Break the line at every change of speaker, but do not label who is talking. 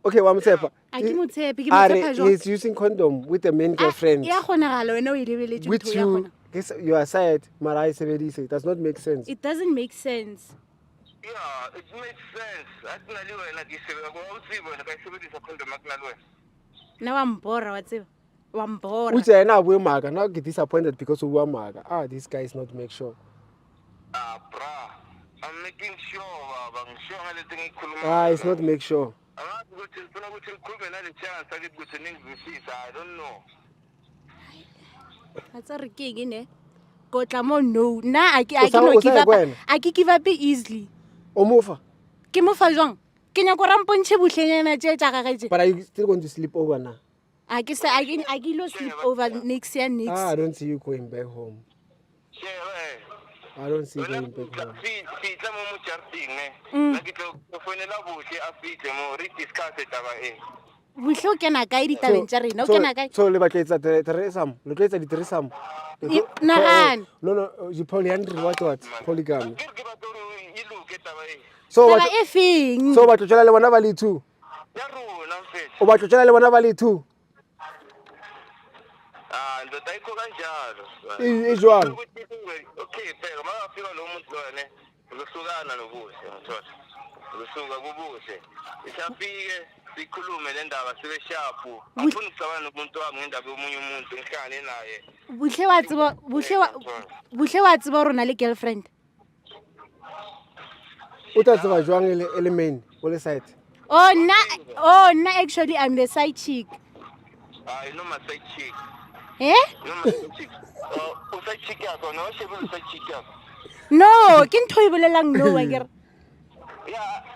Okay, wa motshepa.
A ke motshepe, ke motshepa jwang?
He's using condom with the main girlfriend.
Ya kgonagala wena o e lebeletse
With
ntho ya
you,
kgona.
your side, mara I sebedise. It does not make sense.
It doesn't make sense.
Yeah, it makes sense. Atinali wena ke sebedisa go utsibo wena ka sebedisa condom atinali wena.
Na wa mbora wa tseba. Wa mbora.
Uthi yena abuye maka. Now get disappointed because ubuya maka. This guy is not make sure.
Bra. I'm making sure baba ngisho ngaleti ngikhuluma.
It's not make sure.
Angazi ukuthi ngifuna ukuthi ngikhulume nale chance akithi ukuthi ningizwisisa. I don't know.
Atsa re ke eng ne? Go tla mo no. Na a ke no give up. A ke give up easily.
O mofa.
Ke mo fa jwang? Ke nya go rampontshe buhlenyana tse tsa gagetse.
But are you still going to sleep over now?
I ke lo sleep over next year next.
I don't see you going back home. I don't see you going back home.
Fitla mo charting na ke tlo fonela buhle a fitle mo re discuss taba e.
Buhle o kena kae ditabeng tsa rena? O kena kae?
So le batletsa threesome. Le tletsa di-threesome.
Nahan.
No, you polyandry what? Polygamy.
Ke batlo e loke taba e.
So
Taba e feng?
So batlo tshela le bona ba le two.
Ya rona mfethu.
O batlo tshela le bona ba le two.
Ndoda ikho kanjalo.
E jwang?
Okay, phela makafika lo muntu lona uzosukana nobuhle ngithola. Usuka kubuhle. Isafike sikhulume le ndaba sibe sharp. Angifuni ukucabana nomuntu wami ngendaba yomunye umuntu ngihlangane naye.
Buhle wa tseba rona le girlfriend.
O tla tseba jwang ele main o le side?
Oh na actually I'm the side chick.
I know my side chick.
Eh?
No my side chick. O side chick ya no shebe side chick ya.
No, ke ntho e bolelang no wa ke.
Yeah.